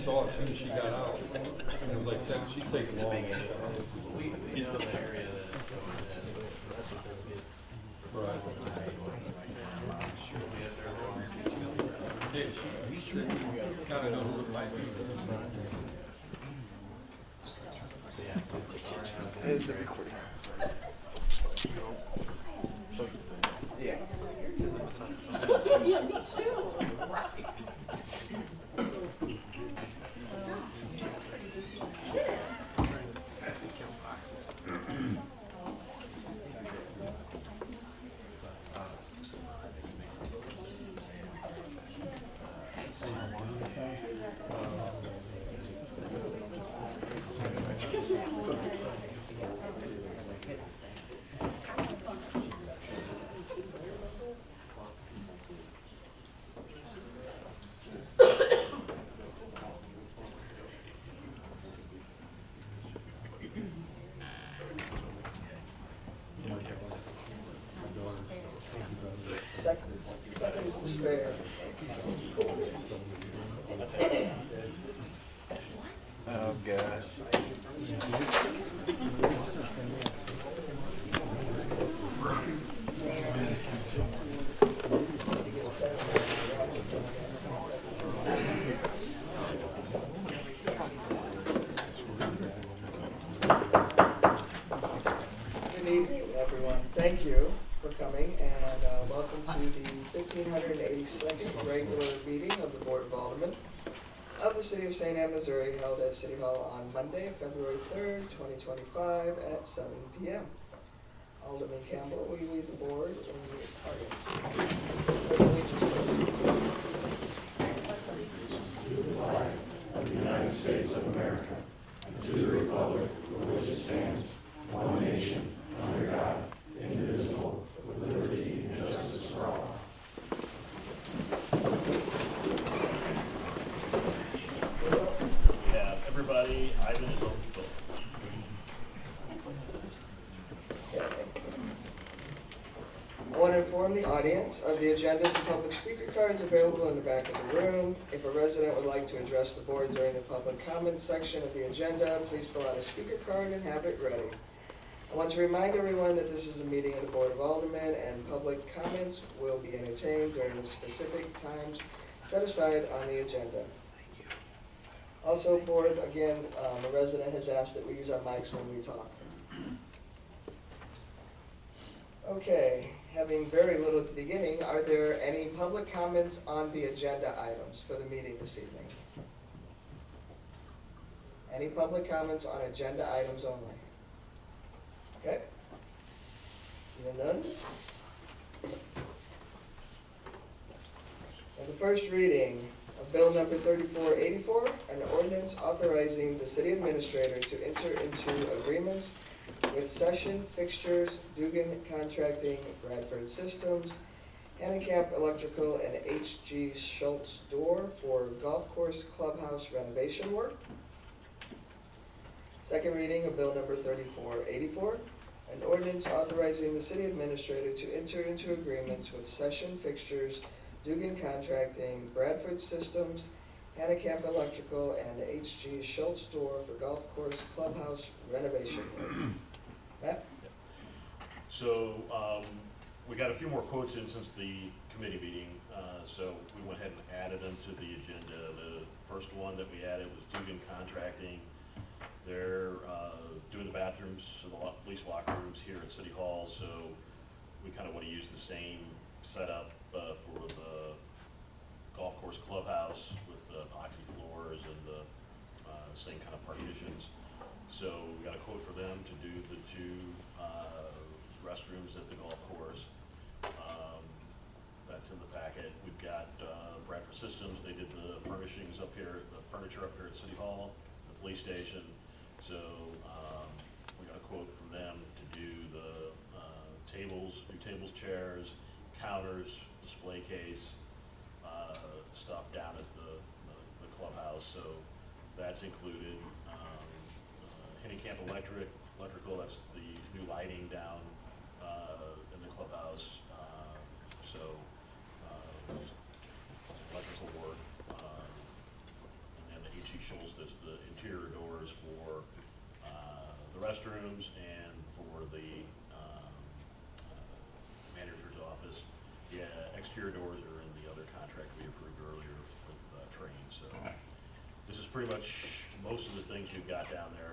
saw as soon as she got out. It was like, she takes long. You know the area that it's going in. Right. She'll be up there long. Yeah, he should kind of know who it might be. Yeah. Me too. Right. Seconds to spare. Oh, God. Good evening, everyone. Thank you for coming, and welcome to the 1582nd regular meeting of the Board of Alderman of the City of St. Anne, Missouri, held at City Hall on Monday, February 3rd, 2025 at 7 p.m. Alderman Campbell, will you lead the board in the audience? Pledge allegiance, To the flag of the United States of America, and to the republic for which it stands, one nation, under God, indivisible, with liberty and justice for all. Yeah, everybody, Ivan is on the phone. I want to inform the audience of the agendas and public speaker cards available in the back of the room. If a resident would like to address the board during the public comments section of the agenda, please fill out a speaker card and have it ready. I want to remind everyone that this is a meeting of the Board of Aldermen, and public comments will be entertained during the specific times set aside on the agenda. Also, board, again, the resident has asked that we use our mics when we talk. Okay, having very little at the beginning, are there any public comments on the agenda items for the meeting this evening? Any public comments on agenda items only? Okay. Seeing none. And the first reading of Bill number 3484, an ordinance authorizing the city administrator to enter into agreements with Session Fixtures, Dugan Contracting, Bradford Systems, Handicap Electrical, and H.G. Schultz Door for golf course clubhouse renovation work. Second reading of Bill number 3484, an ordinance authorizing the city administrator to enter into agreements with Session Fixtures, Dugan Contracting, Bradford Systems, Handicap Electrical, and H.G. Schultz Door for golf course clubhouse renovation work. Matt? So we got a few more quotes in since the committee meeting, so we went ahead and added them to the agenda. The first one that we added was Dugan Contracting. They're doing the bathrooms, the police locker rooms here at City Hall, so we kind of want to use the same setup for the golf course clubhouse with epoxy floors and the same kind of partitions. So we got a quote for them to do the two restrooms at the golf course. That's in the packet. We've got Bradford Systems. They did the furnishings up here, the furniture up here at City Hall, the police station. So we got a quote from them to do the tables, new tables, chairs, counters, display case, stuff down at the clubhouse. So that's included. Handicap electrical, that's the new lighting down in the clubhouse. So electrical work. And then the H.E. facials, that's the interior doors for the restrooms and for the manager's office. The exterior doors are in the other contract we approved earlier with Train, so. This is pretty much most of the things you've got down there,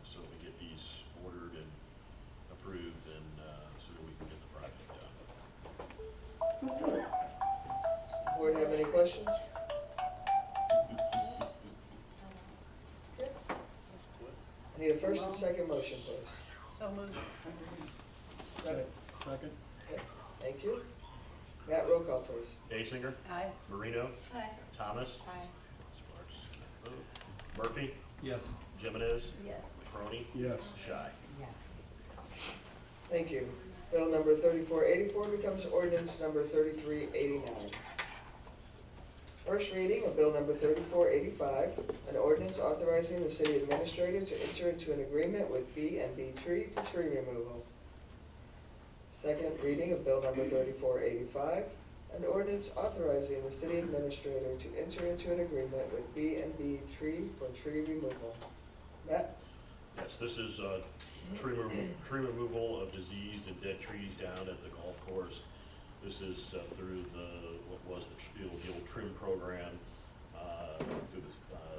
so we get these ordered and approved, and so that we can get the project done. Board have any questions? Okay. I need a first and second motion, please. So moved. Second. Second? Okay, thank you. Matt, roll call, please. Asinger, Aye. Marino, Aye. Thomas, Aye. Murphy, Yes. Jimenez, Yes. Crony, Yes. Shy. Yes. Thank you. Bill number 3484 becomes ordinance number 3389. First reading of bill number 3485, an ordinance authorizing the city administrator to enter into an agreement with B&B Tree for tree removal. Second reading of bill number 3485, an ordinance authorizing the city administrator to enter into an agreement with B&B Tree for tree removal. Matt? Yes, this is tree removal of diseased and dead trees down at the golf course. This is through what was the old trim program through the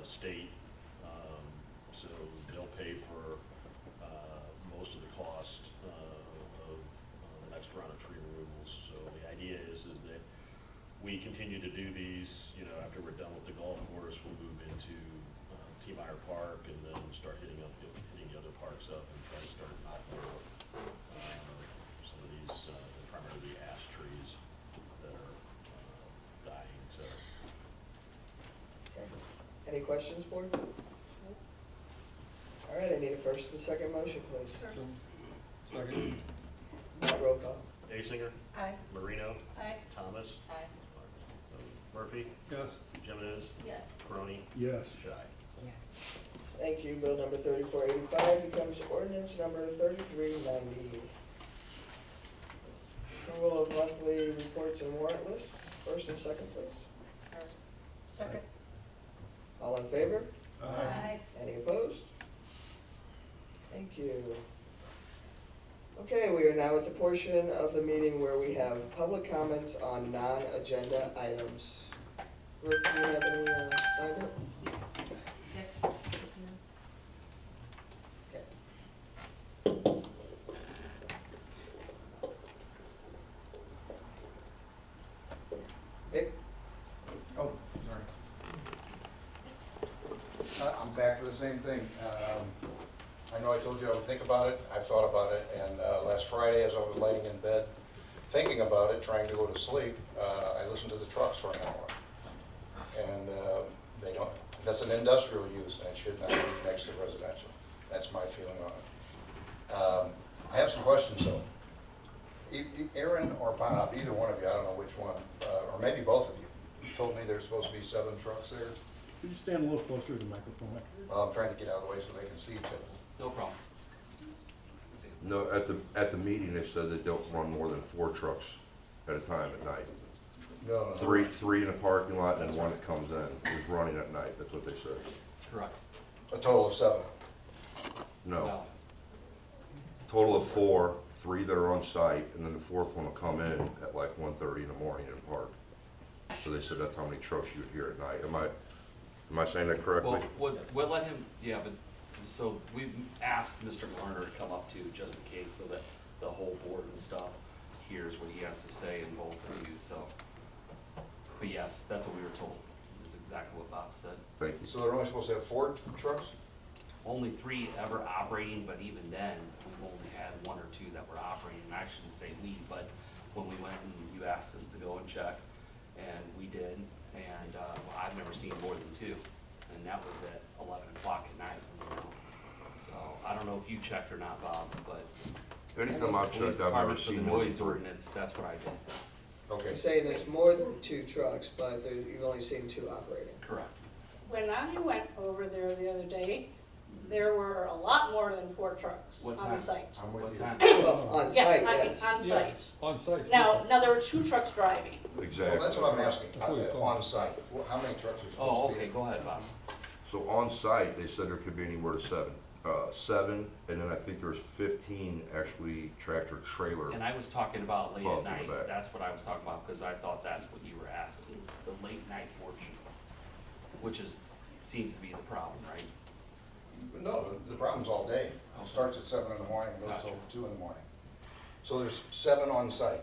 state. So they'll pay for most of the cost of the next round of tree removals. So the idea is that we continue to do these, after we're done with the golf course, we'll move into T. Meyer Park and then start hitting the other parks up and try to start knocking out some of these, primarily the ash trees that are dying, so. Okay. Any questions, board? All right, I need a first and second motion, please. Second? Matt, roll call. Asinger, Aye. Marino, Aye. Thomas, Aye. Murphy, Yes. Jimenez, Yes. Crony, Yes. Shy. Yes. Thank you. Bill number 3485 becomes ordinance number 3390. Approval of monthly reports and warrant lists. First and second, please. First. Second. All in favor? Aye. Any opposed? Thank you. Okay, we are now at the portion of the meeting where we have public comments on non-agenda items. Brooke, do you have any signed up? Okay. Vic? Oh, sorry. I'm back to the same thing. I know I told you I would think about it. I've thought about it, and last Friday, as I was laying in bed thinking about it, trying to go to sleep, I listened to the trucks for an hour. And they don't, that's an industrial use, and it should not be next to residential. That's my feeling on it. I have some questions, though. Aaron or Bob, either one of you, I don't know which one, or maybe both of you, told me there's supposed to be 7 trucks there. Could you stand a little closer to the microphone? Well, I'm trying to get out of the way so they can see each other. No problem. No, at the meeting, they said they don't run more than 4 trucks at a time at night. No. Three in the parking lot and then one that comes in is running at night, that's what they said. Correct. A total of 7. No, total of 4, 3 that are on site, and then the 4th one will come in at like 1:30 in the morning and park. So they said that's how many trucks you would hear at night. Am I saying that correctly? Well, we'll let him, yeah, but, so we've asked Mr. Garner to come up too, just in case, so that the whole board and stuff hears what he has to say in both of you, so. But yes, that's what we were told, is exactly what Bob said. Thank you. So they're only supposed to have 4 trucks? Only 3 ever operating, but even then, we've only had 1 or 2 that were operating. I shouldn't say we, but when we went and you asked us to go and check, and we did, and I've never seen more than 2, and that was at 11 o'clock at night. So I don't know if you checked or not, Bob, but Anytime I've police checked, I've never department for the seen more than noise 3. ordinance, that's what I did. Okay. You say there's more than 2 trucks, but you've only seen 2 operating. Correct. When I went over there the other day, there were a lot more than 4 trucks What on time? site. I'm with What you. time? Well, on Yeah, site, I mean, yes. on site. On site. Now, there were 2 trucks driving. Exactly. Well, that's what I'm asking, That's what it's called. on site. How many trucks are Oh, supposed to be? okay, go ahead, Bob. So on site, they said there could be anywhere to seven, and then I think there's 15 actually tractor trailer. And I was talking about late Above at and night, back. that's what I was talking about, because I thought that's what you were asking, the late night portion, which seems to be the problem, right? No, the problem's all day. It starts at 7 in the morning and goes Gotcha. till 2 in the morning. So there's 7 on site.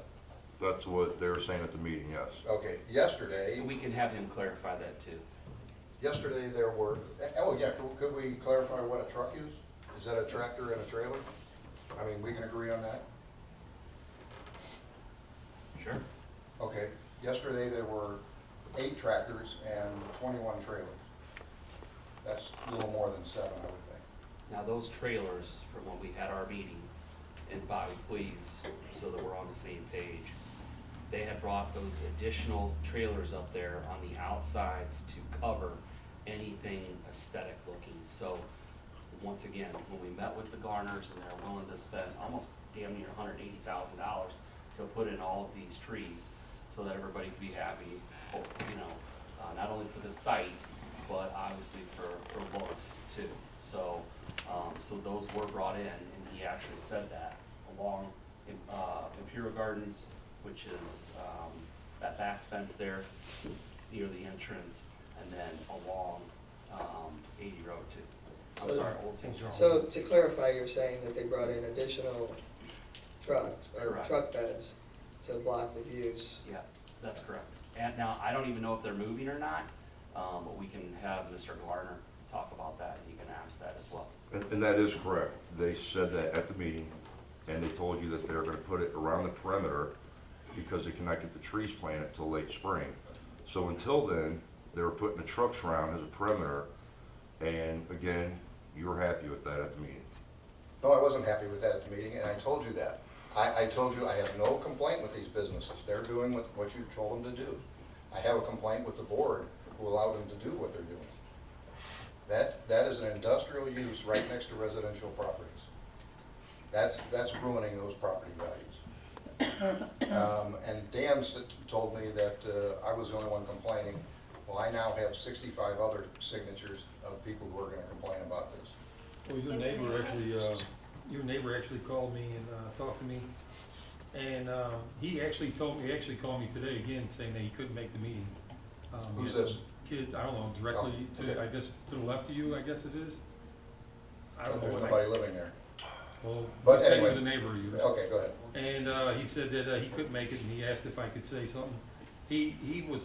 That's what they were saying at the meeting, yes. Okay, yesterday, And we can have him clarify that too. yesterday there were, oh yeah, could we clarify what a truck is? Is that a tractor and a trailer? I mean, we can agree on that? Sure. Okay, yesterday there were 8 tractors and 21 trailers. That's a little more than 7, I would think. Now, those trailers, from when we had our meeting, and Bobby, please, so that we're on the same page, they had brought those additional trailers up there on the outsides to cover anything aesthetic looking. So, once again, when we met with the Garners, and they're willing to spend almost damn near $180,000 to put in all of these trees, so that everybody could be happy, you know, not only for the site, but obviously for looks too. So, so those were brought in, and he actually said that along Imperial Gardens, which is that back fence there near the entrance, and then along 80 Road too. I'm So- sorry, Old St. Charles. So to clarify, you're saying that they brought in additional trucks, or Correct. truck beds to block the views? Yeah, that's correct. And now, I don't even know if they're moving or not, but we can have Mr. Garner talk about that, and you can ask that as well. And that is correct. They said that at the meeting, and they told you that they're gonna put it around the perimeter because they cannot get the trees planted till late spring. So until then, they were putting the trucks around as a perimeter, and again, you were happy with that at the meeting. No, I wasn't happy with that at the meeting, and I told you that. I told you I have no complaint with these businesses. They're doing what you told them to do. I have a complaint with the board who allowed them to do what they're doing. That is an industrial use right next to residential properties. That's ruining those property values. And Dan told me that I was the only one complaining. Well, I now have 65 other signatures of people who are gonna complain about this. Well, your neighbor actually called me and talked to me, and he actually called me today again, saying that he couldn't make the meeting. He Who's had some this? Kids, I don't know, directly Oh, okay. to, I guess, to the left of you, I guess it is. I don't know. There's what nobody living there. Well, But he said he anyway. was a neighbor of yours. Okay, go ahead. And he said that he couldn't make it, and he asked if I could say something. He was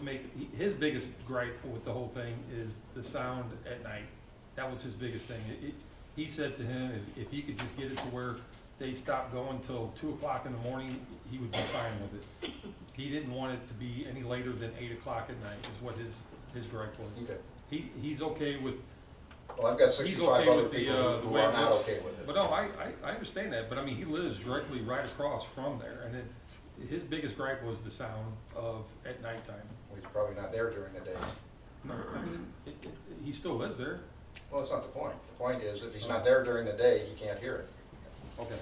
his biggest gripe with the whole thing is the sound at night. That was his biggest thing. He said to him, if he could just get it to where they stopped going till 2 o'clock in the morning, he would be fine with it. He didn't want it to be any later than 8 o'clock at night, is what his gripe was. Okay. He's okay with. Well, I've got He's 65 okay other with the, people the who way are it not looks. okay with it. But no, I understand that, but I mean, he lives directly right across from there, and his biggest gripe was the sound of at nighttime. Well, he's probably not there during the day. No, I mean, he still lives there. Well, that's not the point. The point is, if he's not there during the day, he can't hear it. Okay.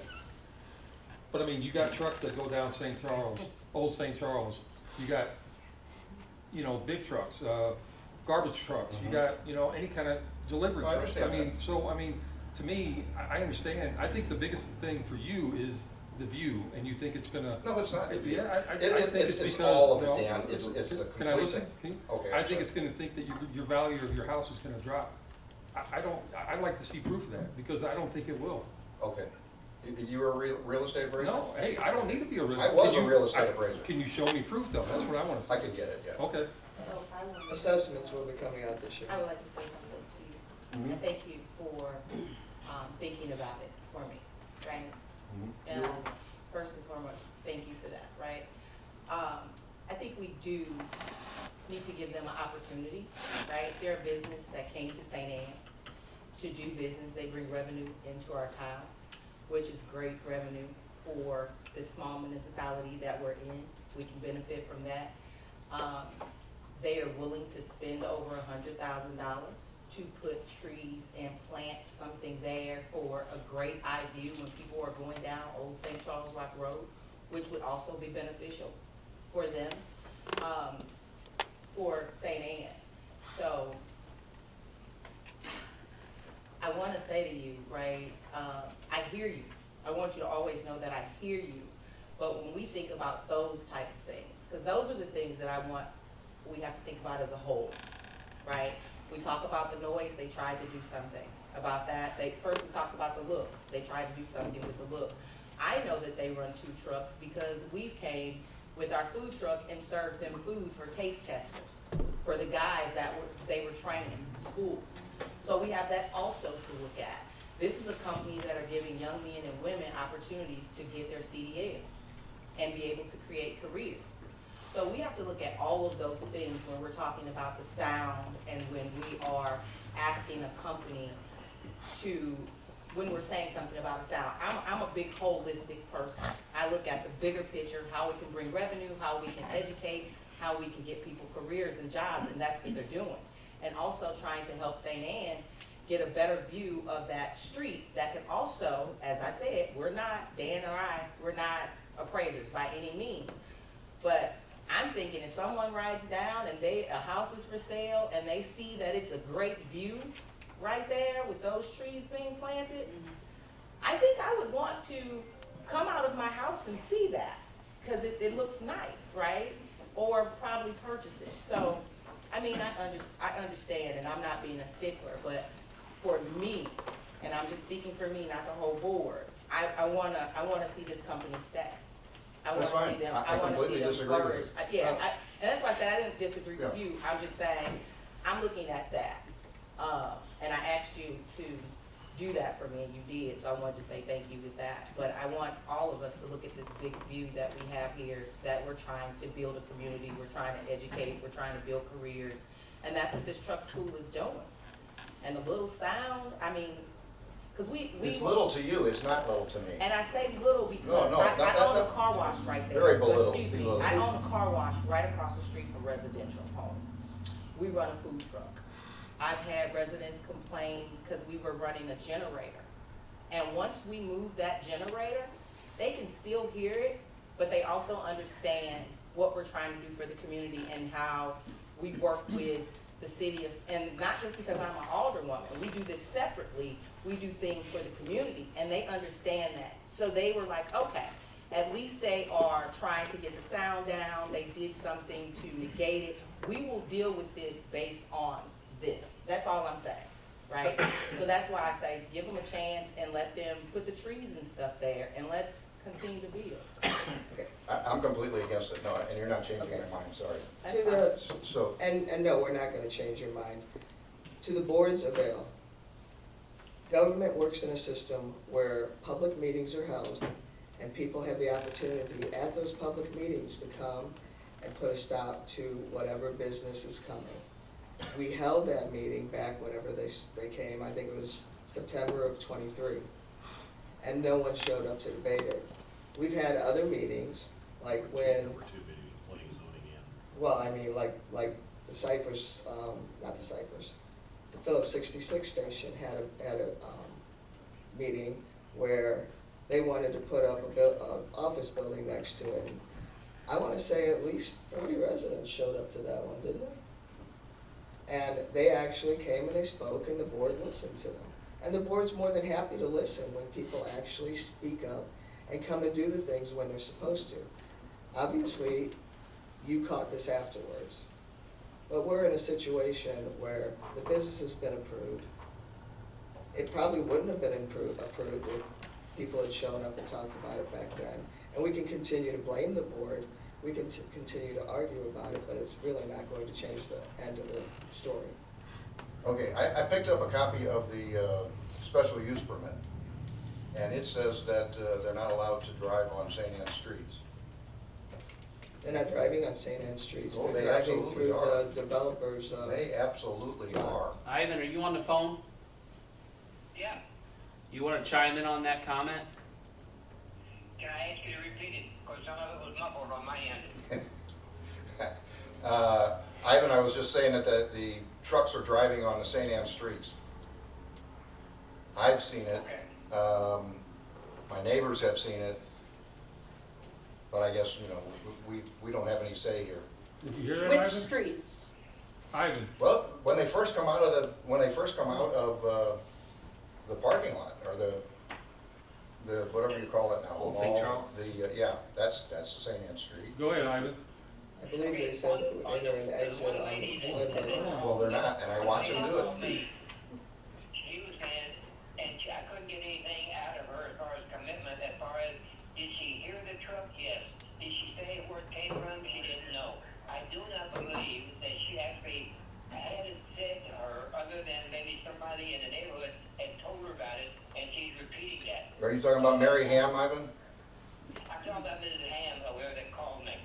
But I mean, you got trucks that go down St. Charles, Old St. Charles. You got, big trucks, garbage trucks. You Mhm. got, any kind of delivery I trucks. understand I mean, to me, I understand. I think the biggest thing for you is the view, and you think it's gonna. No, it's not. Yeah, I It- think it's it's because. all of it, well, Dan. It's the Can I complete listen? thing. Can you- Okay, I I'm think sorry. it's gonna think that your value of your house is gonna drop. I'd like to see proof of that, because I don't think it will. Okay. You were a real estate appraiser? No, hey, I don't need to be a real. I was Can a you- real estate appraiser. Can you show me proof though? That's what I wanna see. I can get it, yeah. Okay. So I would, Assessments will be coming out this year. I would like to say something to you. Mhm. And thank you for thinking about it for me, right? Mhm. And first and foremost, thank you for that, right? I think we do need to give them an opportunity, right? They're a business that came to St. Anne to do business. They bring revenue into our town, which is great revenue for this small municipality that we're in. We can benefit from that. They are willing to spend over $100,000 to put trees and plant something there for a great eye view when people are going down Old St. Charles Rock Road, which would also be beneficial for them, for St. Anne. So want to say to you, right, I hear you. I want you to always know that I hear you. But when we think about those type of things, because those are the things that I want, we have to think about as a whole, right? We talk about the noise, they tried to do something about that. First we talked about the look, they tried to do something with the look. I know that they run 2 trucks because we came with our food truck and served them food for taste testers, for the guys that they were training in schools. So we have that also to look at. This is a company that are giving young men and women opportunities to get their CDL and be able to create careers. So we have to look at all of those things when we're talking about the sound and when we are asking a company to, when we're saying something about a sound. I'm a big holistic person. I look at the bigger picture, how we can bring revenue, how we can educate, how we can get people careers and jobs, and that's what they're doing. And also trying to help St. Anne get a better view of that street that can also, as I said, we're not, Dan or I, we're not appraisers by any means. But I'm thinking if someone rides down and a house is for sale and they see that it's a great view right there with those trees being planted, I think I would want to come out of my house and see that because it looks nice, right? Or probably purchase it. So, I mean, I understand, and I'm not being a stickler, but for me, and I'm just speaking for me, not the whole board, I wanna see this company stay. I That's wanna see fine. them, I I wanna see completely them disagree with flourish. you. Yeah, and that's why I said I didn't disagree with Yeah. you. I'm just saying, I'm looking at that. And I asked you to do that for me, and you did, so I wanted to say thank you with that. But I want all of us to look at this big view that we have here, that we're trying to build a community, we're trying to educate, we're trying to build careers, and that's what this truck school is doing. And the little sound, I mean, because we It's little to you, it's not little to me. and I say little because No, I own a car wash right there. Very So belittled, excuse me, belittled. I own a car wash right across the street from residential homes. We run a food truck. I've had residents complain because we were running a generator. And once we move that generator, they can still hear it, but they also understand what we're trying to do for the community and how we work with the city of, and not just because I'm an alderwoman, we do this separately, we do things for the community, and they understand that. So they were like, okay, at least they are trying to get the sound down, they did something to negate it. We will deal with this based on this. That's all I'm saying, right? So that's why I say, give them a chance and let them put the trees and stuff there, and let's continue to build. I'm completely against it, no, and you're not changing your mind, sorry. That's To fine. the, So, and no, we're not gonna change your mind. To the board's avail, government works in a system where public meetings are held and people have the opportunity at those public meetings to come and put a stop to whatever business is coming. We held that meeting back whenever they came, I think it was September of '23, and no one showed up to debate it. We've had other meetings, like when, Number 2 meeting, planning, zoning, and. well, I mean, like the Cypress, not the Cypress, the Phillips 66 station had a meeting where they wanted to put up a office building next to it. And I want to say at least 40 residents showed up to that one, didn't they? And they actually came and they spoke, and the board listened to them. And the board's more than happy to listen when people actually speak up and come and do the things when they're supposed to. Obviously, you caught this afterwards. But we're in a situation where the business has been approved. It probably wouldn't have been approved if people had shown up and talked about it back then. And we can continue to blame the board. We can continue to argue about it, but it's really not going to change the end of the story. okay, I picked up a copy of the special use permit, and it says that they're not allowed to drive on St. Anne streets. They're not driving on St. Anne streets. Oh, They're they driving absolutely through are. the developers. They absolutely are. Ivan, are you on the phone? Yeah, You want to chime in on that comment? can I ask you to repeat it? Because some of it was muffled on my end. Ivan, I was just saying that the trucks are driving on the St. Anne streets. I've seen it. Okay. My neighbors have seen it. But I guess, you know, we don't have any say here. Did you hear that, Which Ivan? streets? Ivan, Well, when they first come out of the parking lot, or the, whatever you call it now. Old St. mall, Charles? Yeah, that's the St. Anne Street. Go ahead, Ivan. I believe they said they would enter and exit on Lindbergh. Well, they're not, and I watch them do it. She was saying, and I couldn't get anything out of her as far as commitment, as far as, did she hear the truck? Yes. Did she say where it came from? She didn't know. I do not believe that she actually had it said to her, other than maybe somebody in the neighborhood had told her about it, and she's repeating that. Are you talking about Mary Ham, Ivan? I'm talking about Mrs. Ham over there that called me.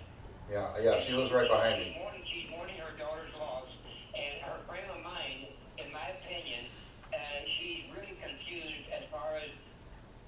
Yeah, she lives right behind me. She's mourning her daughter's loss, and her frame of mind, in my opinion, she's really confused as far as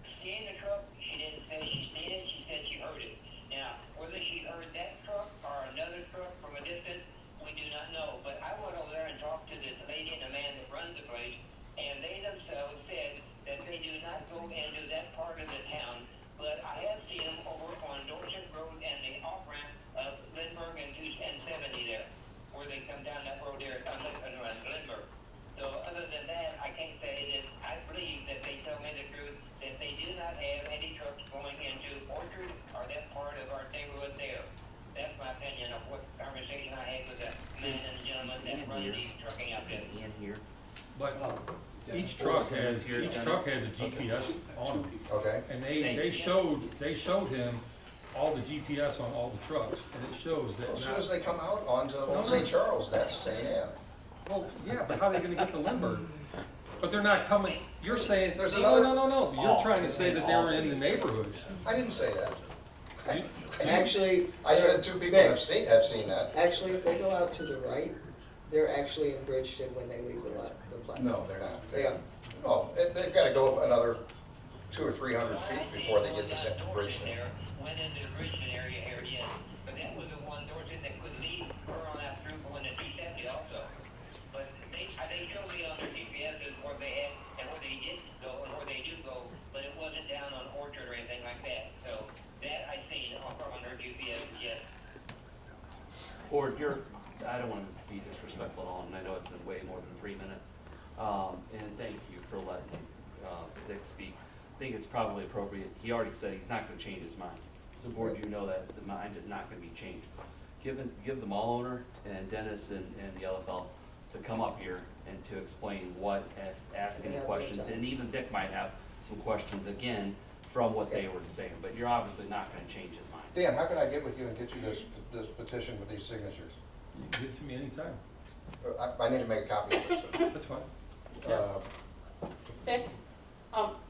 seeing the truck. She didn't say she seen it, she said she heard it. Now, whether she heard that truck or another truck from a distance, we do not know. But I went over there and talked to the lady and the man that runs the place, and they themselves said that they do not go into that part of the town. But I have seen them over on Dorset Road and the off-ramp of Lindbergh and 270 there, where they come down that road there on Lindbergh. So other than that, I can't say that I believe that they tell me the truth, that they do not have any trucks going into Orchard or that part of our neighborhood there. That's my opinion of what conversation I had with the men and gentlemen that run these trucking out there. Is Ian here? But each truck has a GPS on them. Okay. And they showed him all the GPS on all the trucks, and it shows that. As soon not- as they come out onto Old St. Charles, that's St. Anne. Well, yeah, but how are they gonna get to Lindbergh? But they're not coming, you're saying, There's no, another- no, you're trying to say that they were in the neighborhood. I didn't say that. Actually, I sir, said two people Vic, have seen that. Actually, if they go out to the right, they're actually in Bridgeton when they leave the platform. No, they're not. They are. No, they've got to go another 200 or 300 feet before they get to Bridgeton. Went into the Bridgeton area here, yes. But that was the one Dorset that could lead her on that through going to 270 also. But they showed me on their GPSs where they had and where they didn't go and where they do go, but it wasn't down on Orchard or anything like that. So that I seen on their GPS, yes. Or I don't want to be disrespectful at all, and I know it's been way more than 3 minutes. And thank you for letting Dick speak. I think it's probably appropriate. He already said he's not going to change his mind. As a board, you know that the mind is not going to be changed. Give the mall owner and Dennis and the LFL to come up here and to explain what, asking the questions, and even Dick might have some questions again from what they were saying, but you're obviously not going to change his mind. Dan, how can I get with you and get you this petition with these signatures? You can give it to me anytime. I need to make a copy of it, so. That's fine. Vic,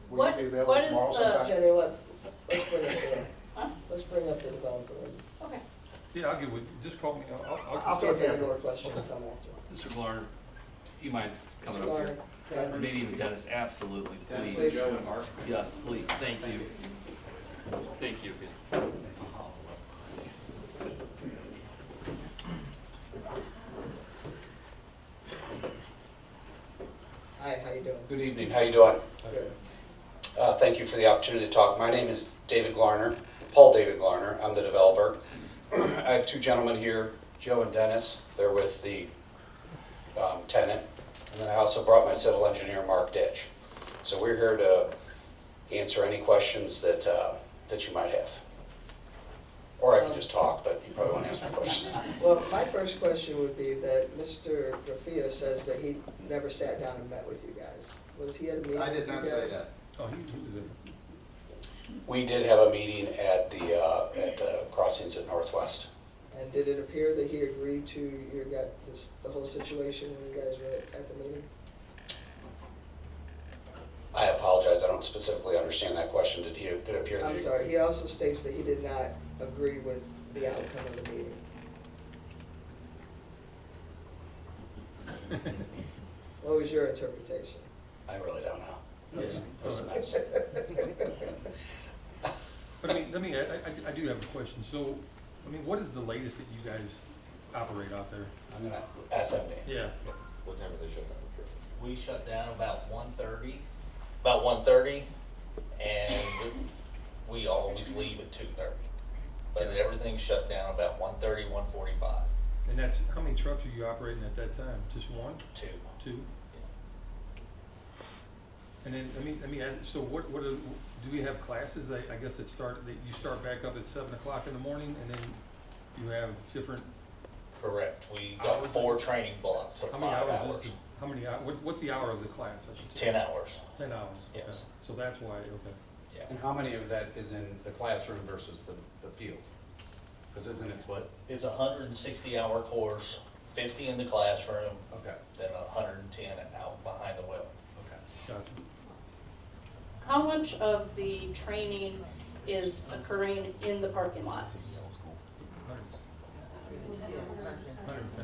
Will you be available what is tomorrow the, sometime? Jenny, let's bring up the developer. okay, Yeah, I'll get with, just call me, I'll see if any more questions come after. Mr. Glarner, you mind coming Mr. up here? Garner, Or maybe even Dennis, absolutely, please. Please. Joe and Mark. Yes, please, thank you. Thank you. Hi, how you doing? Good evening, how you doing? Good. Thank you for the opportunity to talk. My name is David Glarner, Paul David Glarner, I'm the developer. I have two gentlemen here, Joe and Dennis, they're with the tenant. And then I also brought my civil engineer, Mark Ditch. So we're here to answer any questions that you might have. Or I can just talk, but you probably want to ask me questions. Well, my first question would be that Mr. Graffia says that he never sat down and met with you guys. Was he at a meeting with you guys? I did not say that. Oh, he was there. We did have a meeting at the crossings at Northwest. And did it appear that he agreed to the whole situation when you guys were at the meeting? I apologize, I don't specifically understand that question. Did it appear that I'm sorry, he also states that he did not agree with the outcome of the meeting. What was your interpretation? I really don't know. It was a mess. But I do have a question. So, what is the latest that you guys operate out there? I'm gonna ask them. Yeah. What time do they shut down? We shut down about 1:30, and we always leave at 2:30. But everything's shut down about 1:30, 1:45. And that's, how many trucks are you operating at that time? Just one? Two. Two? And then, so what do we have classes, I guess that you start back up at 7 o'clock in the morning, and then you have different, Correct. We got Hours? 4 training blocks of how 5 many hours hours. how many hours, what's the hour of the class, I should say? 10 hours. 10 hours? Yes. Okay. So that's why, okay. Yeah. And how many of that is in the classroom versus the field? Because isn't it split? It's a 160-hour course, 50 in the classroom, Okay, then 110 out behind the wheel. okay. Gotcha. How much of the training is occurring in the parking lots? 110.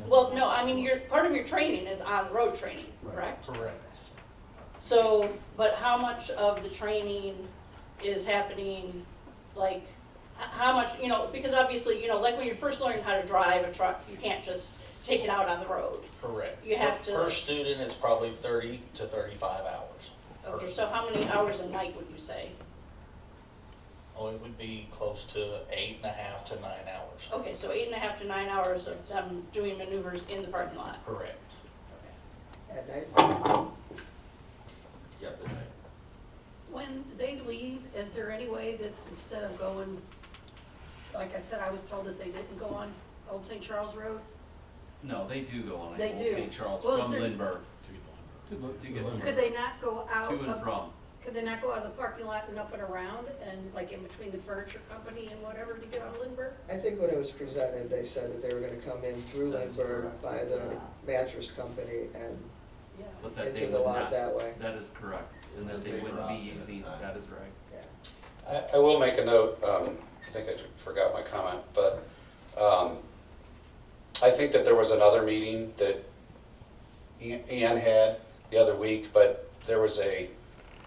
Well, no, I mean, part of your training is on-road training, correct? Correct. So, but how much of the training is happening, like, how much, because obviously, like when you're first learning how to drive a truck, you can't just take it out on the road. Correct. You have to- Per student, it's probably 30 to 35 hours. per Okay, so student. how many hours a night would you say? Oh, it would be close to 8.5 to 9 hours. Okay, so 8.5 to 9 hours of them doing maneuvers in the parking lot. Correct. At night? Yes, at night. When they leave, is there any way that instead of going, like I said, I was told that they didn't go on Old St. Charles Road? No, they do go on They Old do. St. Charles Well, from is there- Lindbergh To look- to get to Could they not go out to and of, from. could they not go out of the parking lot and up and around and like in between the furniture company and whatever to get on Lindbergh? I think when it was presented, they said that they were gonna come in through That's Lindbergh correct. by the mattress company and Yeah. But that into they the would lot not, that way. that is correct, and that they wouldn't be using, that is right. Yeah. I will make a note, I think I forgot my comment, but I think that there was another meeting that Ian had the other week, but there was a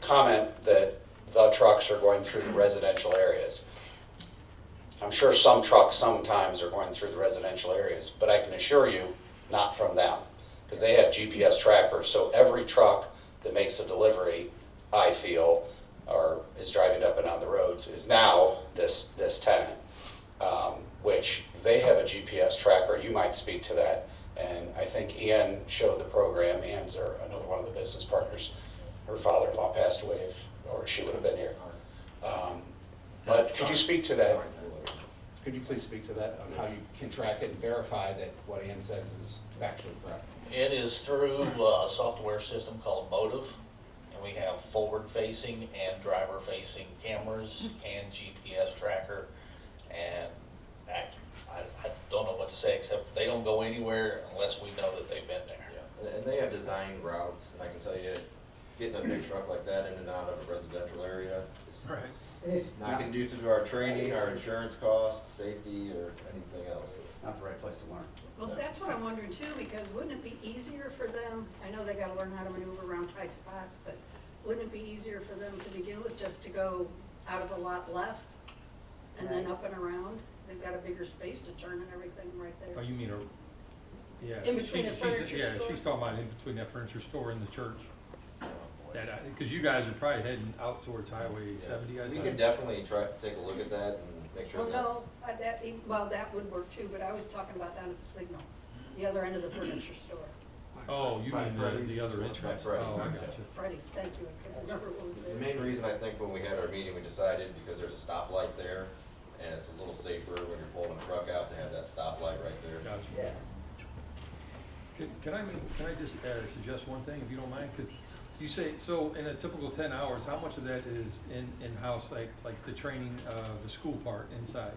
comment that the trucks are going through the residential areas. I'm sure some trucks sometimes are going through the residential areas, but I can assure you, not from them, because they have GPS trackers, so every truck that makes a delivery, I feel, or is driving up and down the roads, is now this tenant, which they have a GPS tracker. You might speak to that. And I think Ian showed the program. Ian's another one of the business partners. Her father-in-law passed away, or she would have been here. But could you speak to that? Could you please speak to that, on how you can track it and verify that what Ian says is factually correct? It is through a software system called Motive, and we have forward-facing and driver-facing cameras and GPS tracker, and I don't know what to say, except they don't go anywhere unless we know that they've been there. Yeah, and they have designed routes, and I can tell you, getting a big truck like that in and out of a residential area is Right. not conducive to our training, our insurance costs, safety, or anything else. Not the right place to learn. Well, that's what I'm wondering too, because wouldn't it be easier for them, I know they gotta learn how to maneuver around tight spots, but wouldn't it be easier for them to begin with just to go out of the lot left and then up and around? They've got a bigger space to turn and everything right Oh, there. you mean, yeah. In between the She's- furniture Yeah, store? she's talking about in between that furniture store and the church. Because you guys are probably heading out towards Highway 70, I We think. can definitely try to take a look at that and make sure Well, that's. no, that would work too, but I was talking about down at the Signal, the other end of the furniture store. Oh, you By mean Freddy's. the other By entrance? Freddy's, Oh, I yeah. got you. Freddy's, thank you, I couldn't remember what was The there. main reason I think when we had our meeting, we decided because there's a stoplight there, and it's a little safer when you're pulling a truck out to have that stoplight right there. Gotcha. Yeah. Can I just suggest one thing, if you don't mind? Because you say, so in a typical 10 hours, how much of that is in-house, like the training, the school part inside?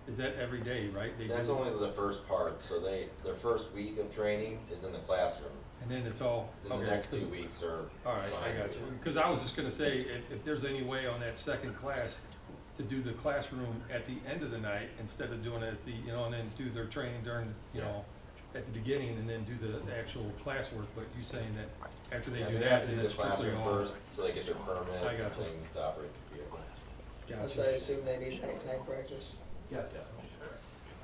Is that every day, right? They That's do- only the first part, so their first week of training is in the classroom. And then it's all, Then the okay, next 2 'cause- weeks are. All right, I behind got you. Because I was just gonna say, if there's any way on that second class to do the classroom at the end of the night instead of doing it at the, and then do their training during, at the beginning and then do the actual classwork, but you saying that after they Yeah, do they that, have to then do the it's strictly classroom all. first, so they get their permit I and got you. things to operate the vehicle. Plus, I assume they need nighttime practice. Yes.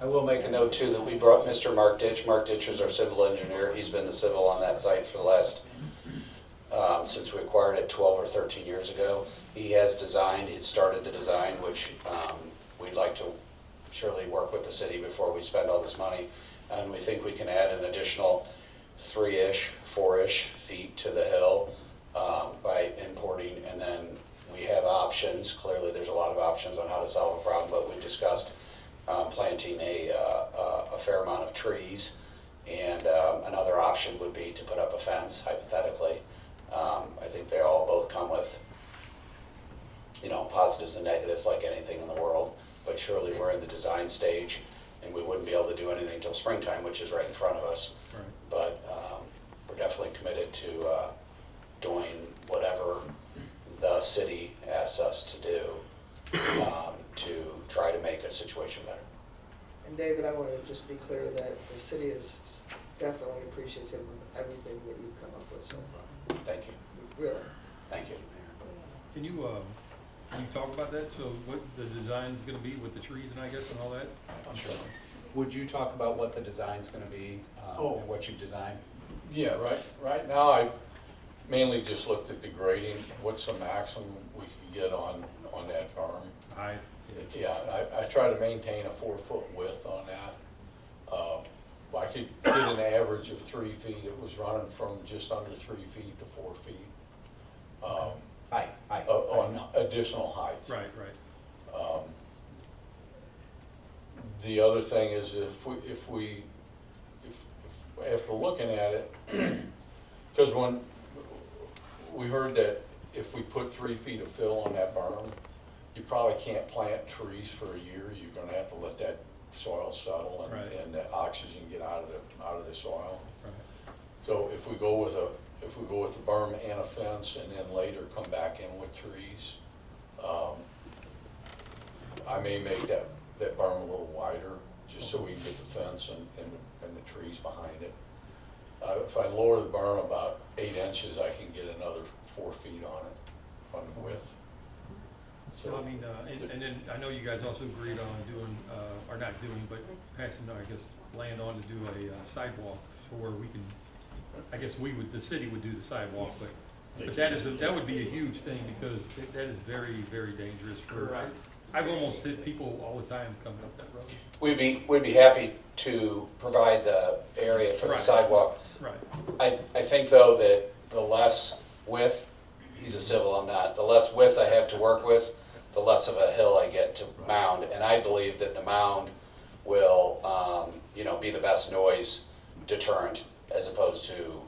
I will make a note too that we brought Mr. Mark Ditch. Mark Ditch is our civil engineer. He's been the civil on that site for the last, since we acquired it 12 or 13 years ago. He has designed, he started the design, which we'd like to surely work with the city before we spend all this money. And we think we can add an additional 3-ish, 4-ish feet to the hill options on how to solve a problem, but we discussed planting a fair amount of trees, and another option would be to put up a fence, hypothetically. I think they all both come with, positives and negatives like anything in the world, but surely we're in the design stage, and we wouldn't be able to do anything until springtime, which is right in front of us. Right. But we're definitely committed to doing whatever the city asks us to do to try to make a situation better. And David, I want to just be clear that the city is definitely appreciative of everything that you've come up with so far. Thank you. Really. Thank you. Can you talk about that? So what the design's gonna be with the trees and I guess and all that? Sure. Would you talk about what the design's gonna be, and what you've designed? Yeah, right now I mainly just looked at the grading, what's the maximum we could get on that berm. Yeah, I try to maintain a 4-foot width on that. I could get an average of 3 feet. It was running from just under 3 feet to 4 feet. On additional height. Right. The other thing is if after looking at it, because when we heard that if we put 3 feet of fill on that berm, you probably can't plant trees for a year. You're going to have to let that soil settle and the oxygen get out of the soil. Right. So if we go with the berm and a fence, and then later come back in with trees, I may make that berm a little wider, just so we can get the fence and the trees behind it. If I lower the berm about 8 inches, I can get another 4 feet on it, on the width. So I mean, and then I know you guys also agreed on doing, or not doing, but passing, I guess, land on to do a sidewalk for where we can, I guess the city would do the sidewalk, but that would be a huge thing because that is very, very dangerous for, I've almost hit people all the time coming up that road. We'd be happy to provide the area for the sidewalk. Right. I think though that the less width, he's a civil, I'm not, the less width I have to work with, the less of a hill I get to mound. And I believe that the mound will, be the best noise deterrent as opposed to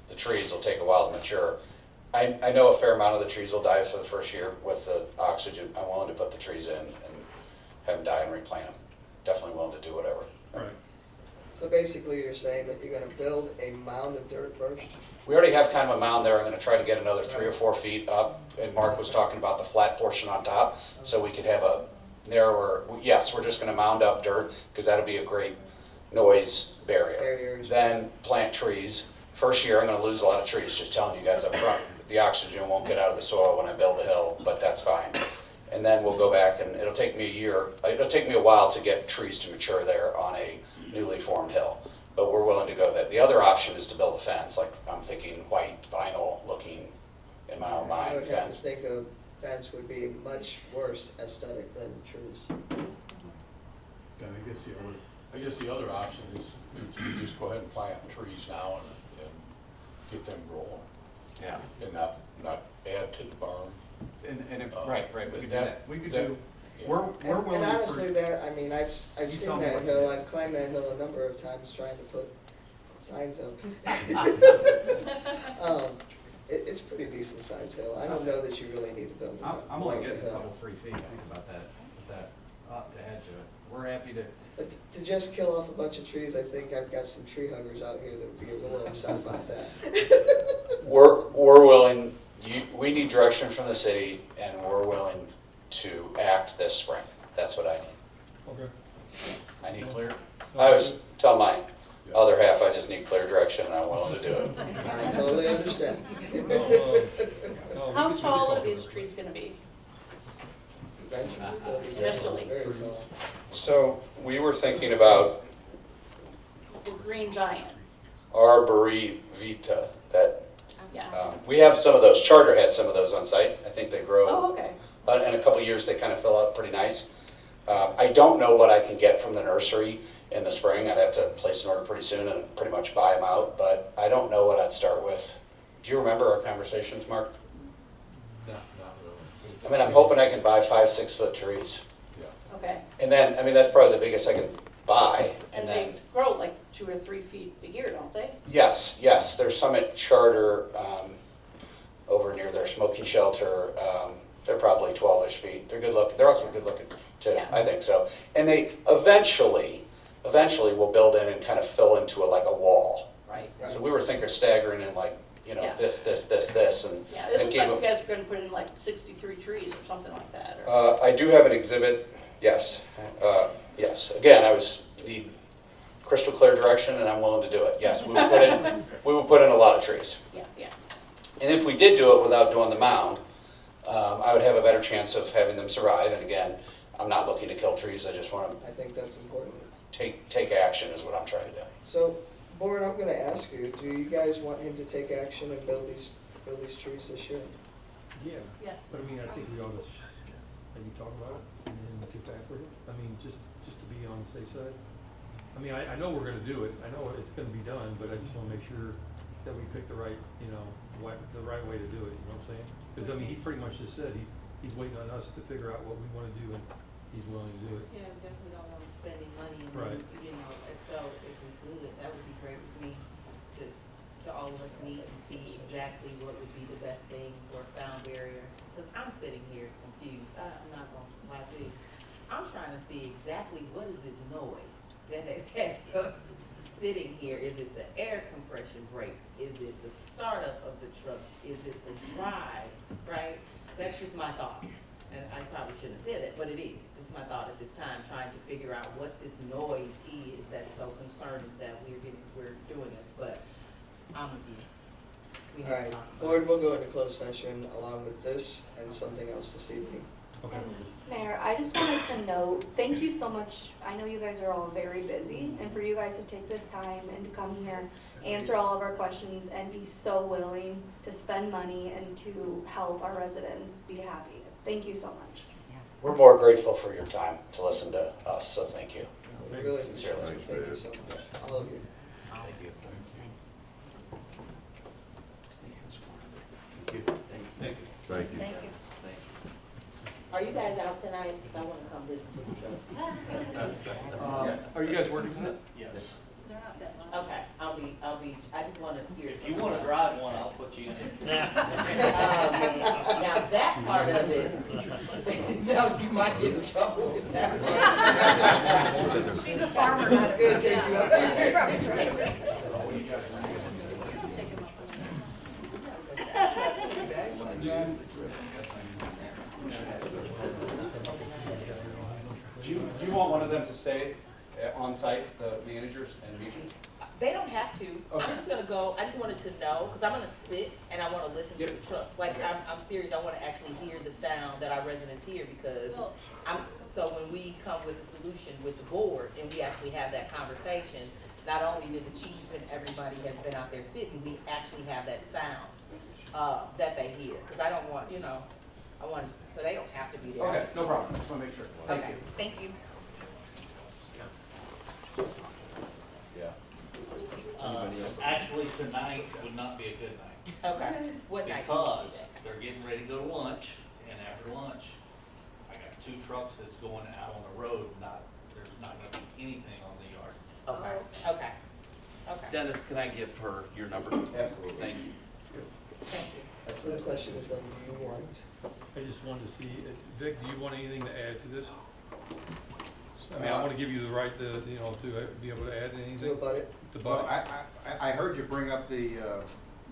the trees will take a while to mature. I know a fair amount of the trees will die for the first year with the oxygen. I'm willing to put the trees in and have them die and replant them. Definitely willing to do whatever. Right. So basically you're saying that you're going to build a mound of dirt first? We already have kind of a mound there. I'm going to try to get another 3 or 4 feet up. And Mark was talking about the flat portion on top, so we could have a narrower, yes, we're just going to mound up dirt because that'll be a great noise barrier. Then plant trees. First year I'm going to lose a lot of trees, just telling you guys up front. The oxygen won't get out of the soil when I build a hill, but that's fine. And then we'll go back and it'll take me a while to get trees to mature there on a newly formed hill. But we're willing to go that. The other option is to build a fence, like I'm thinking white vinyl looking in my own mind I would have fence. to think a fence would be much worse aesthetic than trees. Yeah, I guess the other option is to just go ahead and plant trees now and get them growing. Yeah. And not add to the berm. And if, right, we could do that. We could that- do, yeah. we're And willing honestly, for, I've You seen tell me that what to hill, do. I've climbed that hill a number of times trying to put signs up. It's a pretty decent sized hill. I don't know that you really need to build I'm more only of a getting a hill. couple, 3 feet, think about that, with that, to add to it. We're happy to, But to just kill off a bunch of trees, I think I've got some tree huggers out here that would be a little upset about that. We're willing, we need direction from the city and we're willing to act this spring. That's what I need. Okay. I need clear, I always tell my other half, I just need clear direction and I'm willing to do it. I totally understand. How tall are these trees gonna be? Eventually, they'll be Eventually. very tall. So we were thinking about The green giant, arborvitae, that, yeah. we have some of those, Charter has some of those on site. I think they grow. Oh, okay. In a couple of years, they kind of fill out pretty nice. I don't know what I can get from the nursery in the spring. I'd have to place an order pretty soon and pretty much buy them out, but I don't know what I'd start with. Do you remember our conversations, Mark? Not really. I mean, I'm hoping I can buy 5, 6 foot trees. Okay, And then, I mean, that's probably the biggest I can buy. and then, they grow like 2 or 3 feet a year, don't they? yes, yes, there's some at Charter, over near their smoking shelter. They're probably 12-ish feet. They're good looking. They're also good looking too, Yeah. I think so. And they eventually will build in and kind of fill into like a wall. Right. So we were thinking of staggering in like, you know, Yeah. this, and Yeah, it and looked gave like you them. guys were gonna put in like 63 trees or something like that, or, I do have an exhibit, yes, yes. Again, I need crystal clear direction, and I'm willing to do it. Yes, we will put in a lot of trees. yeah, yeah. And if we did do it without doing the mound, I would have a better chance of having them survive. And again, I'm not looking to kill trees. I just want I think that's important. to take action is what I'm trying to do. So, board, I'm gonna ask you, do you guys want him to take action and build these trees this year? Yeah. Yes. But I mean, I think we ought to maybe talk about it and then get back with it. I mean, just to be on the safe side. I mean, I know we're gonna do it. I know it's gonna be done, but I just wanna make sure that we pick the right, you know, the right way to do it, you know what I'm saying? Because, I mean, he pretty much just said he's waiting on us to figure out what we wanna do, and he's willing to do it. Yeah, we definitely don't want to spend any money and Right. then, you know, and so if we could, that would be great with me to all of us meet and see exactly what would be the best thing for a sound barrier. Because I'm sitting here confused, I'm not gonna lie to you. I'm trying to see exactly what is this noise that has us sitting here. Is it the air compression brakes? Is it the startup of the trucks? Is it the drive, right? That's just my thought. And I probably shouldn't have said it, but it is. It's my thought at this time, trying to figure out what this noise is that's so concerning that we're doing this, but I'm with you. We All have to right, talk about board, it. we'll go into closed session along with this and something else this evening. Okay. Mayor, I just wanted to note, thank you so much. I know you guys are all very busy, and for you guys to take this time and to come here, answer all of our questions, and be so willing to spend money and to help our residents be happy. Thank you so much. We're more grateful for your time to listen to us, so thank you. We really Sincerely. appreciate it. Thank you so much, all of you. Thank you. Thank you. Are you guys out tonight? Because I want to come listen to the truck. Are you guys working tonight? Yes. Okay, I'll be, I just want to hear. If you want to drive one, I'll put you in it. Now, that part of it, no, you might get in trouble with that one. She's a farmer, not a. Good, take you up. You're probably right. Do you want one of them to stay on site, the managers, and meet you? They don't have to. Okay. I'm just gonna go, I just wanted to know, because I'm gonna sit and I wanna listen to the trucks. Like, I'm serious, I wanna actually hear the sound that our residents hear, because so when we come with a solution with the board and we actually have that conversation, not only did the chief and everybody has been out there sitting, we actually have that sound, that they hear. Because I don't want, so they don't have to be there. Okay, no problem, just want to make sure. Thank Okay, you. thank you. Actually, tonight would not be a good night. Okay, what night? can we do Because that? they're getting ready to go to lunch, and after lunch, I got 2 trucks that's going out on the road, there's not gonna be anything on the yard. Okay. Dennis, can I give her your number? Absolutely. Thank you. Thank you. So the question is then, do you want? I just wanted to see, Vic, do you want anything to add to this? I mean, I want to give you the right to be able to add anything. Do about it? To Well, Bud. I heard you bring up the,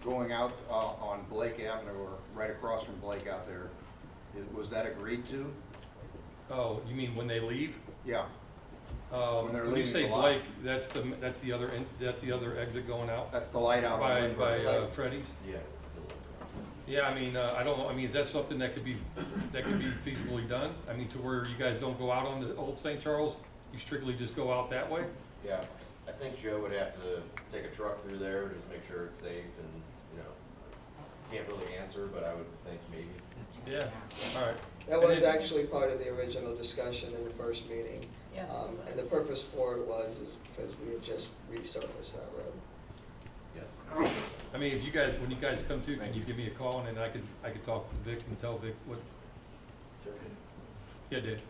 going out on Blake Avenue, or right across from Blake out there. Was that agreed to? Oh, you mean when they leave? Yeah. When they're When you leaving say the lot. Blake, that's the other exit going out That's the light out on by Lindbergh. Freddy's? Yeah. Yeah, I mean, I don't know, I mean, is that something that could be feasibly done? I mean, to where you guys don't go out on the old St. Charles, you strictly just go out that way? Yeah, I think Joe would have to take a truck through there, just make sure it's safe, and, can't really answer, but I would think maybe. Yeah, all right. That was actually part of the original discussion in the first meeting. Yes. And the purpose for it is because we had just resurfaced that road. Yes. I mean, when you guys come to, can you give me a call, and then I could talk to Vic and tell Vic Yeah, Dave.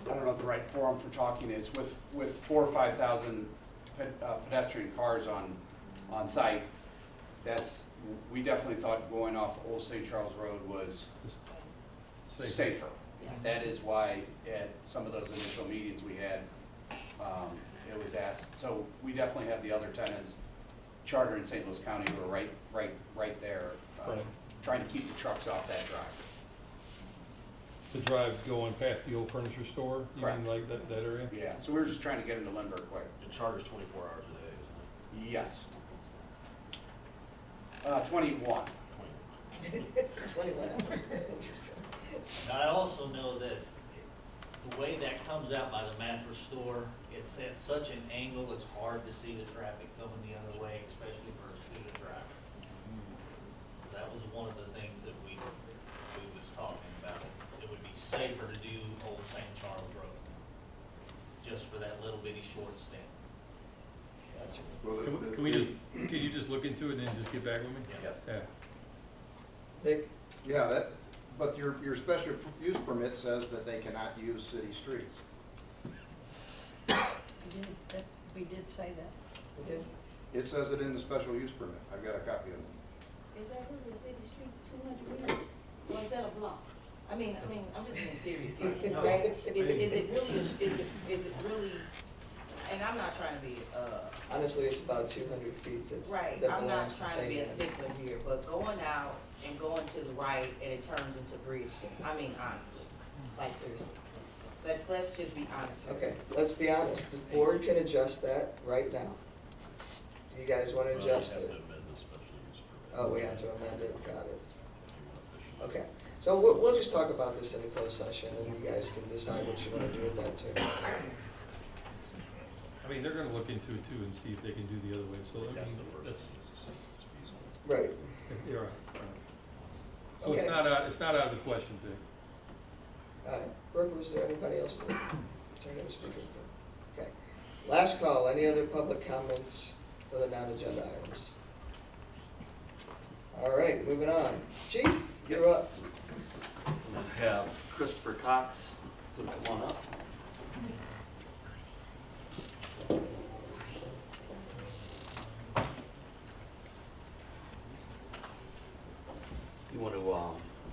I don't know what the right forum for talking is, with 4,000 or 5,000 pedestrian cars on site, we definitely thought going off Old St. Charles Road was safer. That is why at some of those initial meetings we had, it was asked, so we definitely have the other tenants, Charter in St. Louis County, who are right there, trying to keep the trucks off that drive. The drive going past the old furniture store, you Correct. mean like that area? Yeah, so we were just trying to get into Lindbergh quick. And charter's 24 hours a day, isn't it? Yes. 21. 21 hours. I also know that the way that comes out by the mattress store, it's at such an angle, it's hard to see the traffic coming the other way, especially for a student driver. That was one of the things that we was talking about. It would be safer to do Old St. Charles Road, just for that little bitty short stint. Gotcha. Can you just look into it and then just get back with me? Yes. Yeah. Nick? Yeah, but your special use permit says that they cannot use city streets. We did say that. We did? It says it in the special use permit. I've got a copy of it. Is that really a city street, 200 meters? Or is that a block? I mean, I'm just being serious here, right? Is it really, and I'm not trying to be, Honestly, it's about 200 feet right, that I'm not belongs to trying to be a St. Anne. stickler here, but going out and going to the right and it turns into Bridgeton, I mean, honestly, like seriously. Let's just be honest here. Okay, let's be honest, the board can adjust that right now. Do you guys want to adjust Well, you it? have to amend the special use permit. Oh, we have to amend it, got it. Okay, so we'll just talk about this in a closed session, and you guys can decide what you want to do with that too. I mean, they're gonna look into it too and see if they can do the other way, so I mean, That's the first that's, thing, is it's feasible. Right. you're right. So Okay. it's not out of the question, Dick. All right, Brooke, was there anybody else that turned in a speaker? Okay. Last call, any other public comments for the non-agenda items? All right, moving on. Chief, you're up. I have Christopher Cox, so come on up. You want to,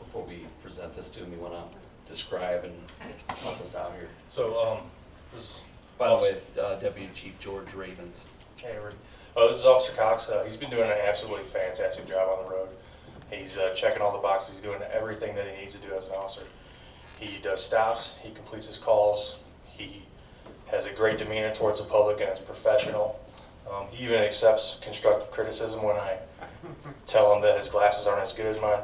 before we present this to him, you want to describe and help us out here? So, this is, By the way, Deputy Chief George Ravens. hey, this is Officer Cox. He's been doing an absolutely fantastic job on the road. He's checking all the boxes. He's doing everything that he needs to do as an officer. He does stops. He completes his calls. He has a great demeanor towards the public and is professional. He even accepts constructive criticism when I tell him that his glasses aren't as good as mine.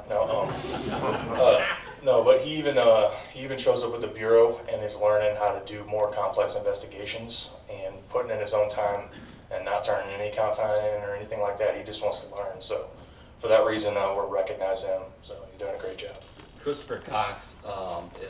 No, but he even shows up with the bureau and is learning how to do more complex investigations and putting in his own time and not turning any comp time in or anything like that. He just wants to learn. So for that reason, we're recognizing him. So he's doing a great job. Christopher Cox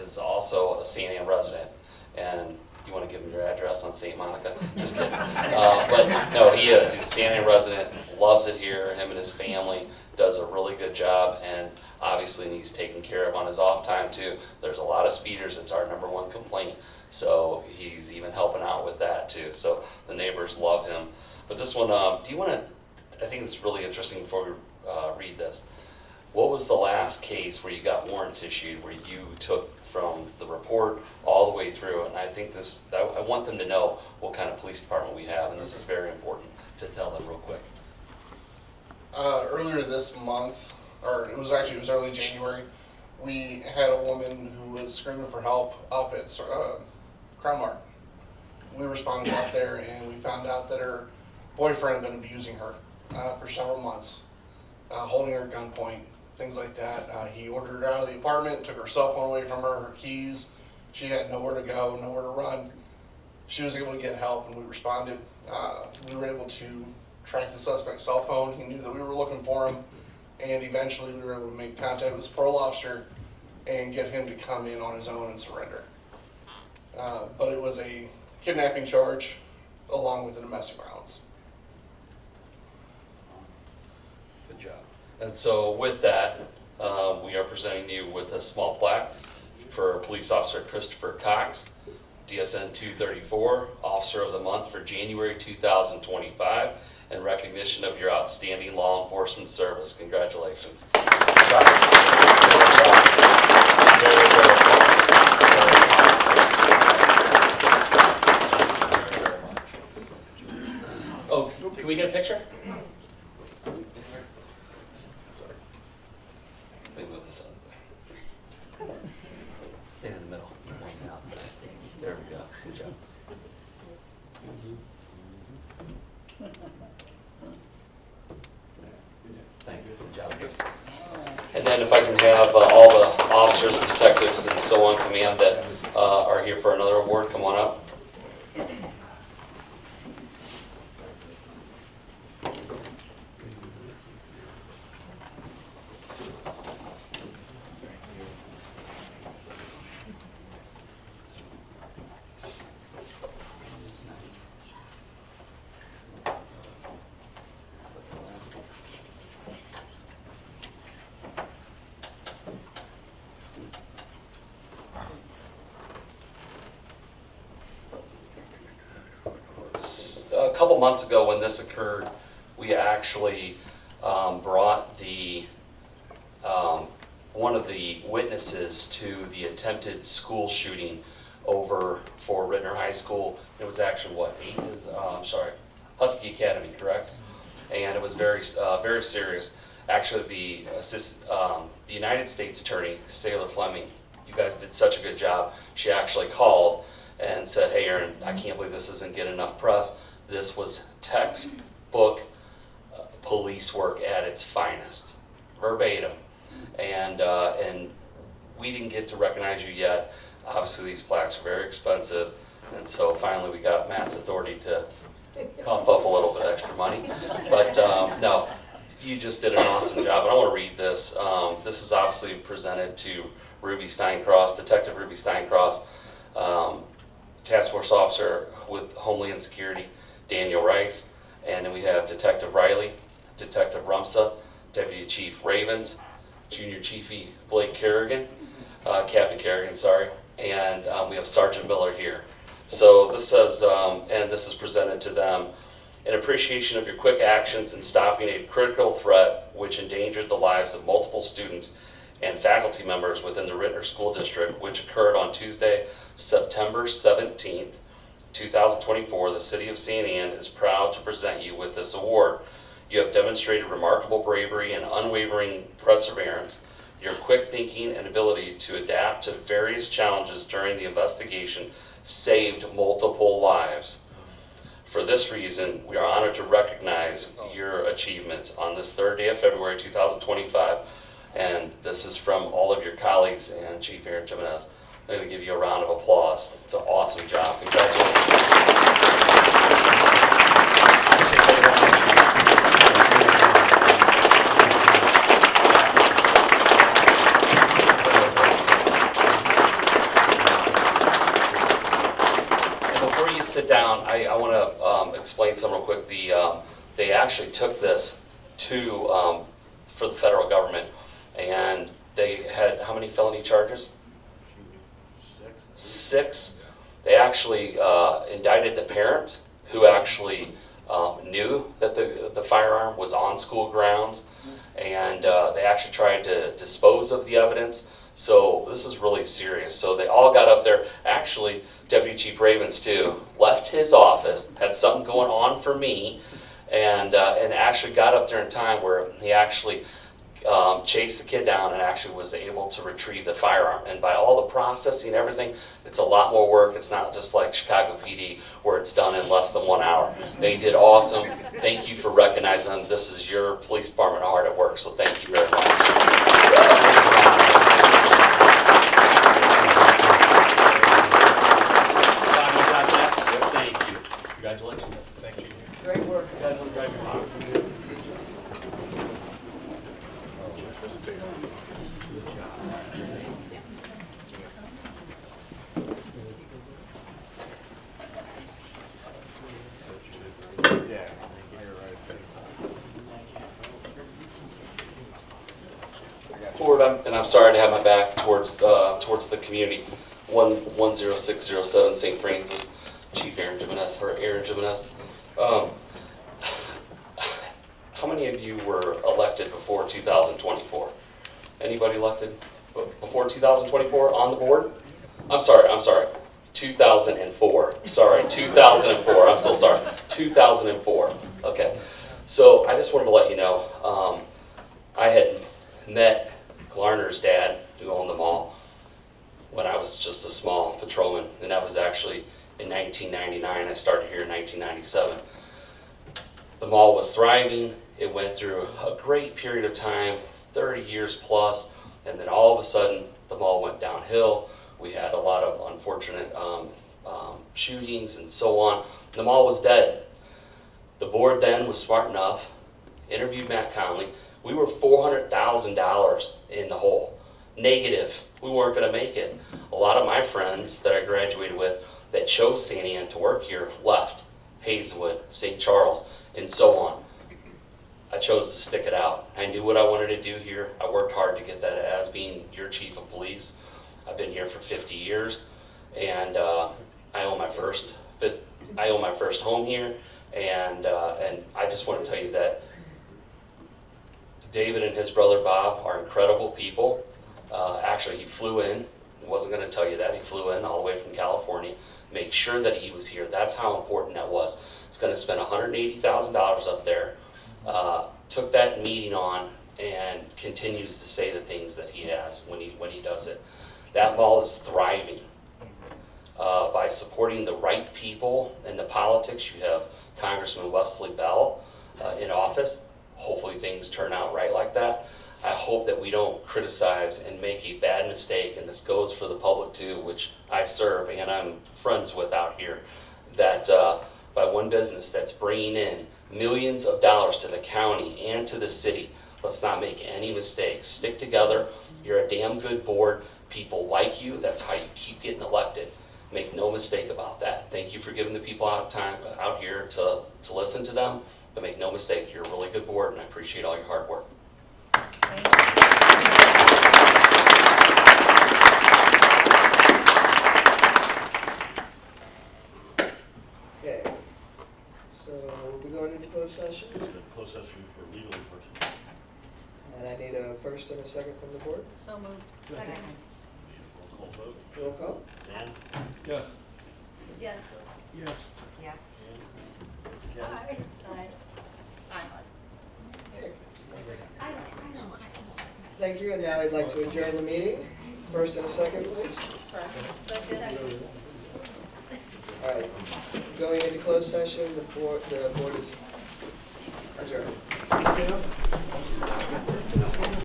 is also a St. Anne resident, and you want to give him your address on St. Monica? Just kidding. But no, he is. He's a St. Anne resident, loves it here. Him and his family does a really good job, and obviously he's taken care of on his off time too. There's a lot of speeders. It's our #1 complaint. So he's even helping out with that too. So the neighbors love him. But this one, do you want to, I think it's really interesting before we read this. What was the last case where you got warrants issued, where you took from the report all the way through? And I think I want them to know what kind of police department we have, and this is very important to tell them real quick. Earlier this month, or it was early January, we had a woman who was screaming for help up at Crown Mart. We responded up there and we found out that her boyfriend had been abusing her for several months, holding her at gunpoint, things like that. He ordered her out of the apartment, took her cell phone away from her keys. She had nowhere to go, nowhere to run. She was able to get help and we responded. We were able to track the suspect's cell phone. He knew that we were looking for him, and eventually we were able to make contact with his parole officer and get him to come in on his own and surrender. But it was a kidnapping charge along with the domestic violence. Good job. And so with that, we are presenting you with a small plaque for Police Officer Christopher Cox, DSN 234, Officer of the Month for January 2025, in recognition of your outstanding law enforcement service. Congratulations. Oh, can we get a picture? Let me move this up. Stand in the middle. There we go. Good job. Thanks. Good job, Chris. And then if I can have all the officers and detectives and so on command that are here for another award, come on up. A couple months ago when this occurred, we actually brought the one of the witnesses to the attempted school shooting over for Rittner High School. It was actually what, Husky Academy, correct? And it was very serious. Actually, the United States Attorney, Sailor Fleming, you guys did such a good job. She actually called and said, "Hey, Aaron, I can't believe this isn't getting enough press. This was textbook police work at its finest, verbatim." And we didn't get to recognize you yet. Obviously, these plaques are very expensive, and so finally we got Matt's authority to cough up a little bit extra money. But no, you just did an awesome job, and I want to read this. This is obviously presented to Ruby Steincross, Detective Ruby Steincross, Task Force Officer with Homeland Security, Daniel Rice, and then we have Detective Riley, Detective Rumsa, Deputy Chief Ravens, Junior Chiefy Blake Kerrigan, Captain Kerrigan, sorry, and we have Sergeant Miller here. So this says, and this is presented to them, in appreciation of your quick actions in stopping a critical threat which endangered the lives of multiple students and faculty members within the Rittner School District, which occurred on Tuesday, September 17th, 2024, the City of St. Anne is proud to present you with this award. You have demonstrated remarkable bravery and unwavering perseverance. Your quick thinking and ability to adapt to various challenges during the investigation saved multiple lives. For this reason, we are honored to recognize your achievements on this third day of February 2025. And this is from all of your colleagues and Chief Aaron Jimenez. I'm going to give you a round of applause. It's an awesome job. Congratulations. And before you sit down, I want to explain something real quick. They actually took this to for the federal government, and they had how many felony charges? 6. They actually indicted the parent who actually knew that the firearm was on school grounds, and they actually tried to dispose of the evidence. So this is really serious. So they all got up there. Actually, Deputy Chief Ravens too left his office, had something going on for me, and actually got up there in time where he actually chased the kid down and actually was able to retrieve the firearm. And by all the processing and everything, it's a lot more work. It's not just like Chicago PD where it's done in less than 1 hour. They did awesome. Thank you for recognizing them. This is your police department hard at work, so thank you very much. Thank you. Congratulations. Thank you. Great work. board, and I'm sorry to have my back towards the community. 10607 St. Francis, Chief Aaron Jimenez, or Aaron Jimenez. How many of you were elected before 2024? Anybody elected before 2024 on the board? I'm sorry. 2004. Sorry, 2004. I'm so sorry. 2004. Okay. So I just wanted to let you know, I had met Glarner's dad, who owned the mall, when I was just a small patrolman, and that was actually in 1999. I started here in 1997. The mall was thriving. It went through a great period of time, 30 years plus, and then all of a sudden the mall went downhill. We had a lot of unfortunate shootings and so on. The mall was dead. The board then was smart enough, interviewed Matt Conley. We were $400,000 in the hole, negative. We weren't going to make it. A lot of my friends that I graduated with that chose St. Anne to work here left, Hazelwood, St. Charles, and so on. I chose to stick it out. I knew what I wanted to do here. I worked hard to get that as being your chief of police. I've been here for 50 years, and I own my first home here, and I just want to tell you that David and his brother Bob are incredible people. Actually, he flew in. I wasn't going to tell you that. He flew in all the way from California, make sure that he was here. That's how important that was. He's going to spend $180,000 up there. Took that meeting on and continues to say the things that he has when he does it. That mall is thriving by supporting the right people in the politics. You have Congressman Wesley Bell in office. Hopefully things turn out right like that. I hope that we don't criticize and make a bad mistake, and this goes for the public too, which I serve and I'm friends with out here, that by one business that's bringing in millions of dollars to the county and to the city. Let's not make any mistakes. Stick together. You're a damn good board. People like you. That's how you keep getting elected. Make no mistake about that. Thank you for giving the people out here to listen to them, but make no mistake, you're a really good board, and I appreciate all your hard work. Okay, so we'll be going into closed session, Closed session for legal and personnel. and I need a first and a second from the board. So moved. Second. Roll call vote. Roll call. Dan? Yes. Yes. Yes. Yes. Ken? Aye. Aye. Thank you, and now I'd like to adjourn the meeting. First and a second, please. Second. All right, going into closed session, the board is adjourned.